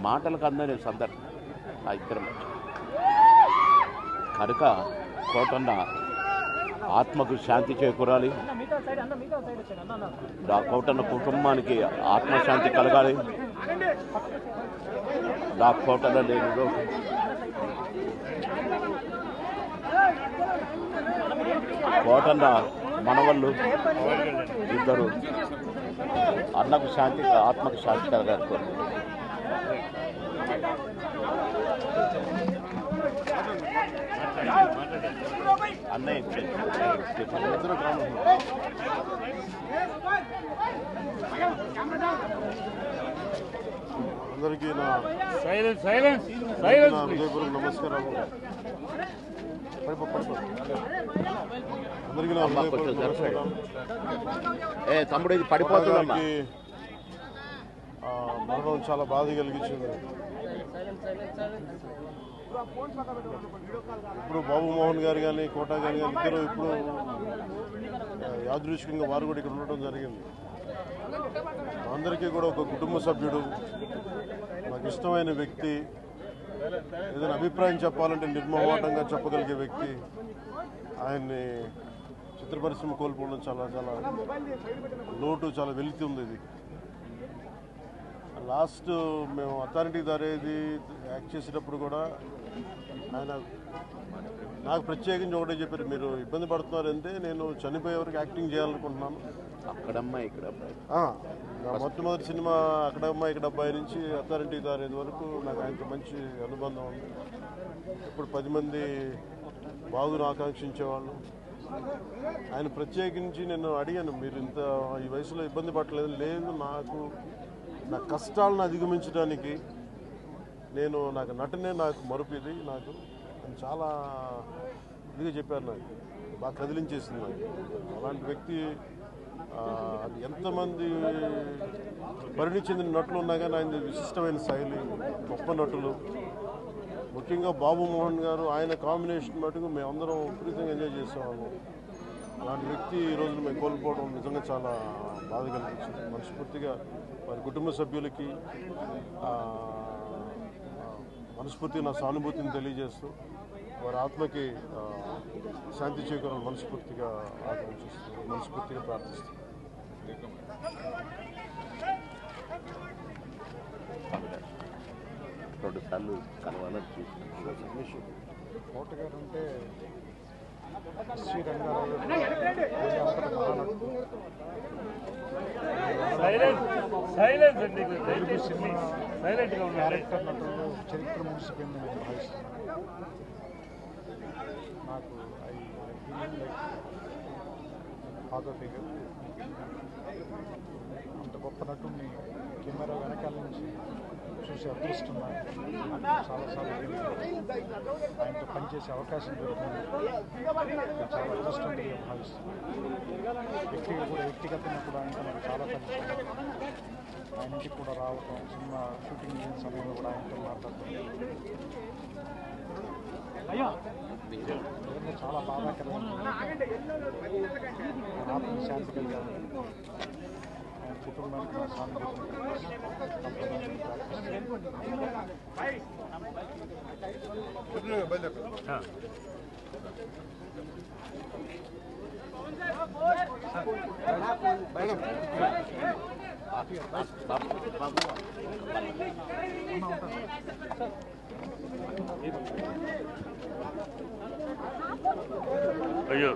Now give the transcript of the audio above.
మాటలకు అందని సందర్భం ఆ ఇద్దరం కనుక కోటన్న ఆత్మకు శాంతి చేకూరాలి, ఆ కోటన్న కుటుంబానికి ఆత్మశాంతి కలగాలి. ఆ కోటన్న లేనిలో కోటన్న మనవళ్ళు ఇద్దరు అన్నకు శాంతి, ఆత్మకు శాంతి కలగాలి. అన్నయ్య అందరికీ నా హృదయపూర్వక నమస్కారాలు. అందరికీ నా హృదయపూర్వక నమస్కారాలు. తమ్ముడు ఇది పడిపోతుందమ్మా. మరణం చాలా బాధ కలిగించింది. ఇప్పుడు బాబు మోహన్ గారు కానీ కోటా గారు కానీ ఇద్దరు ఇప్పుడు యాదృచ్ఛికంగా వారు కూడా ఇక్కడ ఉండటం జరిగింది. అందరికీ కూడా ఒక కుటుంబ సభ్యుడు, నాకు ఇష్టమైన వ్యక్తి, ఏదైనా అభిప్రాయం చెప్పాలంటే నిర్మోహమాటంగా చెప్పగలిగే వ్యక్తి. ఆయన్ని చిత్ర పరిశ్రమ కోల్పోవడం చాలా చాలా లోటు, చాలా వెలితి ఉంది. ఇది లాస్ట్ మేము అథారిటీ దారేది యాక్ట్ చేసేటప్పుడు కూడా ఆయన నాకు ప్రత్యేకించి ఒకటే చెప్పారు, మీరు ఇబ్బంది పడుతున్నారంటే నేను చనిపోయే వరకు యాక్టింగ్ చేయాలనుకుంటున్నాను. అక్కడమ్మా ఇక్కడ మొట్టమొదటి సినిమా అక్కడమ్మా ఇక్కడ అబ్బాయి నుంచి అథారిటీ దారేది వరకు నాకు ఆయనతో మంచి అనుబంధం ఉంది. ఇప్పుడు 10 మంది బాగును ఆకాంక్షించేవాళ్ళు. ఆయన ప్రత్యేకించి నేను అడిగాను, మీరు ఇంత ఈ వయసులో ఇబ్బంది పడలేదు. లేదు, నా కష్టాలను అధిగమించడానికి నాకు నటనే నాకు మరుపుది, నాకు చాలా ఇదిగా చెప్పారు. నాకు బాగా కదిలించేసింది. నాకు అలాంటి వ్యక్తి అది ఎంతమంది పరిణి చెందిన నటులు ఉన్నా కానీ ఆయన విశిష్టమైన శైలి, గొప్ప నటులు, ముఖ్యంగా బాబు మోహన్ గారు ఆయన కాంబినేషన్ మటుకు మేమందరం విపరీతంగా ఎంజాయ్ చేసేవాళ్ళం. అలాంటి వ్యక్తి ఈరోజు మేము కోల్పోవడం నిజంగా చాలా బాధ కలిగించింది. మనస్ఫూర్తిగా వారి కుటుంబ సభ్యులకి మనస్ఫూర్తిగా నా సానుభూతిని తెలియజేస్తూ వారి ఆత్మకి శాంతి చేకూరాలని మనస్ఫూర్తిగా ఆకాంక్షిస్తూ, మనస్ఫూర్తిగా ప్రార్థిస్తూ. రెండు సార్లు కలవాలని చూసి కోట గారు అంటే శ్రీ రంగారావు డైరెక్టర్ నటుల్లో చరిత్ర ముగిసిపోయిందని నేను భావిస్తున్నాను. నాకు ఫాదర్ ఫిగర్, అంత గొప్ప నటుడిని కెమెరా వెనకాల నుంచి చూసి అదృష్టం చాలాసార్లు ఆయనతో పనిచేసే అవకాశం దొరికింది. చాలా అదృష్టంగా భావిస్తున్నాను. వ్యక్తిగతంగా కూడా ఆయనతో నాకు చాలా పరిచయం. ఆయన ఇంటికి కూడా రావటం, సినిమా షూటింగ్ చేసిన సమయంలో కూడా ఆయనతో మాట్లాడటం చాలా బాధాకరమైన ఆత్మ శాంతి కలిగాను. ఆయన కుటుంబానికి నా సానుభూతిని అయ్యో